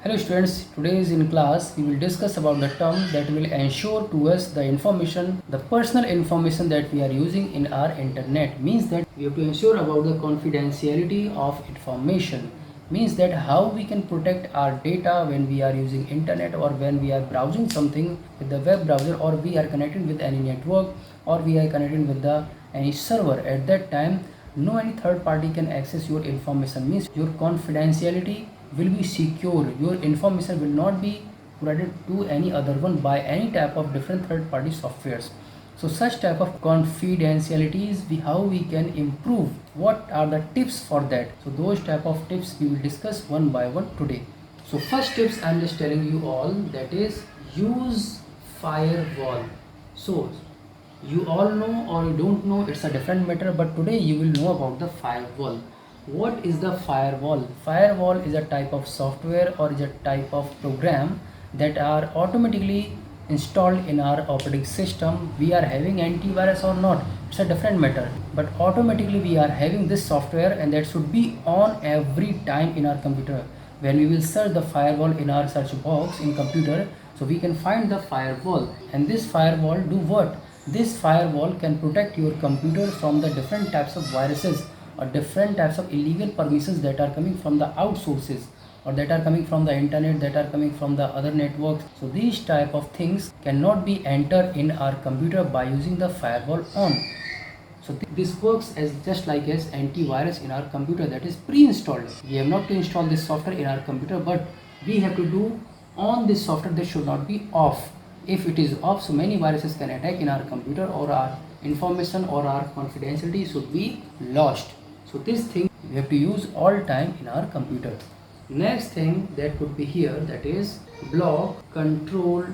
Hello students, today is in class we will discuss about the term that will ensure to us the information, the personal information that we are using in our internet. Means that we have to ensure about the confidentiality of information. Means that how we can protect our data when we are using internet or when we are browsing something with the web browser or we are connected with any network or we are connected with the any server. At that time no any third party can access your information. Means your confidentiality will be secure. Your information will not be provided to any other one by any type of different third party softwares. So such type of confidentialities, how we can improve, what are the tips for that. So those type of tips we will discuss one by one today. So first tips I am just telling you all, that is use firewall. So you all know or you don't know, it's a different matter, but today you will know about the firewall. What is the firewall? Firewall is a type of software or is a type of program that are automatically installed in our operating system. We are having antivirus or not, it's a different matter, but automatically we are having this software and that should be on every time in our computer. When we will search the firewall in our search box in computer, so we can find the firewall, and this firewall do what? This firewall can protect your computer from the different types of viruses or different types of illegal permissions that are coming from the outsources or that are coming from the internet, that are coming from the other networks. So these type of things cannot be entered in our computer by using the firewall on. So this works as just like as antivirus in our computer, that is pre-installed. We have not to install this software in our computer, but we have to do on this software. That should not be off. If it is off, so many viruses can attack in our computer or our information or our confidentiality should be lost. So this thing we have to use all time in our computer. Next thing that could be here, that is block control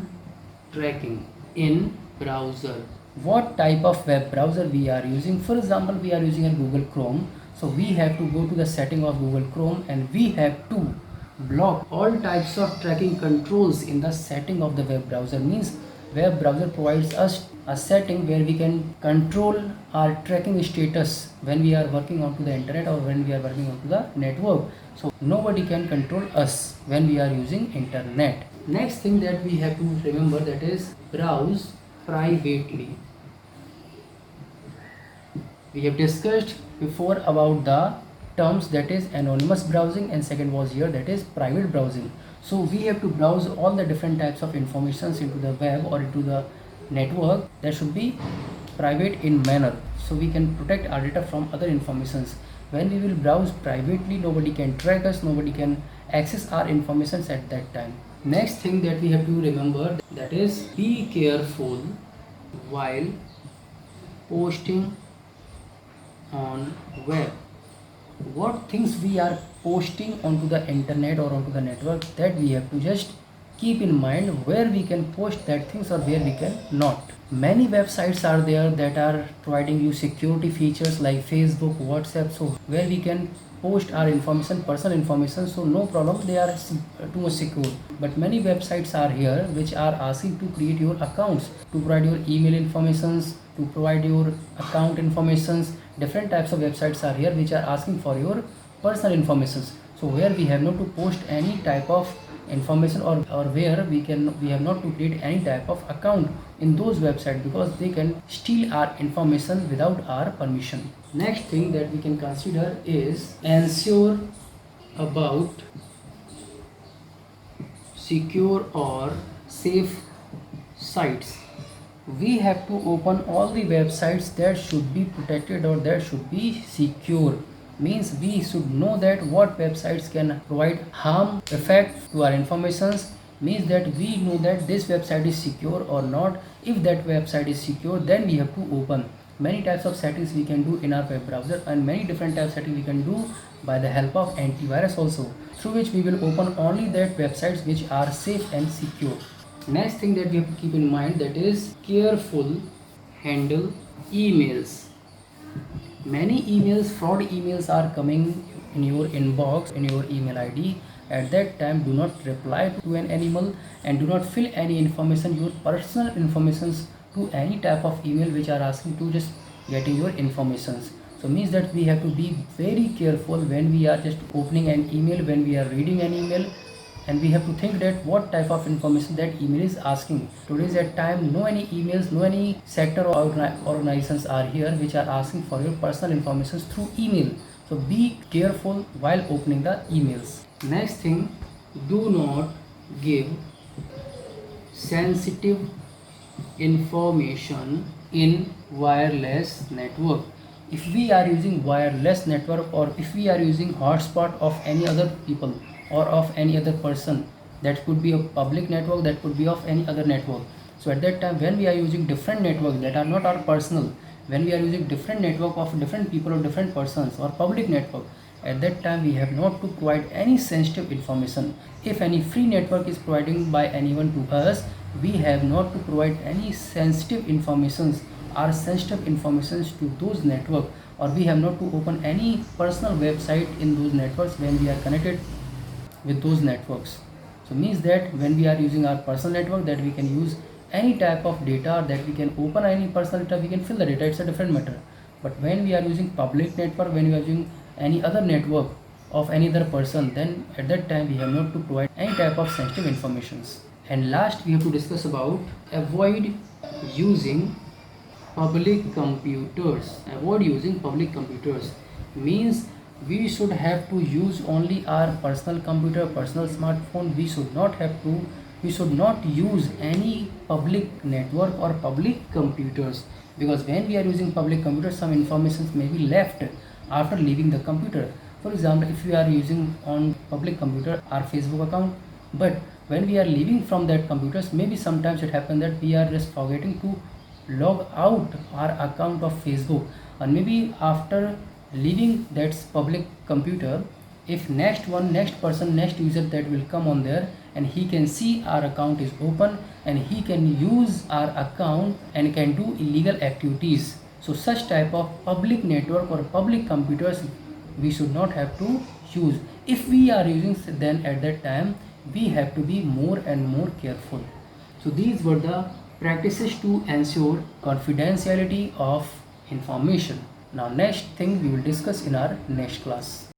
tracking in browser. What type of web browser we are using? For example, we are using a Google Chrome, so we have to go to the setting of Google Chrome and we have to block all types of tracking controls in the setting of the web browser. Means web browser provides us a setting where we can control our tracking status when we are working onto the internet or when we are working onto the network. So nobody can control us when we are using internet. Next thing that we have to remember, that is browse privately. We have discussed before about the terms, that is anonymous browsing, and second was here, that is private browsing. So we have to browse all the different types of informations into the web or into the network that should be private in manner, so we can protect our data from other informations. When we will browse privately, nobody can track us, nobody can access our informations at that time. Next thing that we have to remember, that is be careful while posting on web. What things we are posting onto the internet or onto the network, that we have to just keep in mind where we can post that things or where we can not. Many websites are there that are providing you security features like Facebook, WhatsApp, so where we can post our information, personal information, so no problem, they are too much secure. But many websites are here which are asking to create your accounts, to provide your email informations, to provide your account informations. Different types of websites are here which are asking for your personal informations, so where we have not to post any type of information or where we have not to create any type of account in those websites, because they can steal our information without our permission. Next thing that we can consider is ensure about secure or safe sites. We have to open all the websites that should be protected or that should be secure. Means we should know that what websites can provide harm effect to our informations. Means that we know that this website is secure or not. If that website is secure, then we have to open. Many types of settings we can do in our web browser, and many different types of settings we can do by the help of antivirus also, through which we will open only that websites which are safe and secure. Next thing that we have to keep in mind, that is careful handle emails. Many emails, fraud emails are coming in your inbox, in your email ID. At that time, do not reply to an animal and do not fill any information, your personal informations, to any type of email which are asking to just getting your informations. So means that we have to be very careful when we are just opening an email, when we are reading an email. and we have to think that what type of information that email is asking. Today's at time, no any emails, no any sector or organizations are here which are asking for your personal information through email. So be careful while opening the emails. Next thing, do not give sensitive information in wireless network. If we are using wireless network, or if we are using hotspot of any other people or of any other person, that could be a public network, that could be of any other network. So at that time, when we are using different networks that are not our personal, when we are using different network of different people or different persons or public network, at that time we have not to provide any sensitive information. If any free network is providing by anyone to us, we have not to provide any sensitive informations or sensitive informations to those network, or we have not to open any personal website in those networks when we are connected with those networks. So means that when we are using our personal network, that we can use any type of data, that we can open any personal data, we can fill the data, it's a different matter. But when we are using public network, when we are using any other network of any other person, then at that time we have not to provide any type of sensitive informations. And last, we have to discuss about avoid using public computers. Avoid using public computers means we should have to use only our personal computer, personal smartphone. We should not use any public network or public computers, because when we are using public computers, some information may be left after leaving the computer. For example, if we are using on public computer our Facebook account, but when we are leaving from that computers, maybe sometimes it happens that we are just forgetting to log out our account of Facebook, and maybe after leaving that public computer, if next person, next user that will come on there, and he can see our account is open, and he can use our account and can do illegal activities. So such type of public network or public computers we should not have to use. If we are using, then at that time we have to be more and more careful. So these were the practices to ensure confidentiality of information. Now next thing we will discuss in our next class.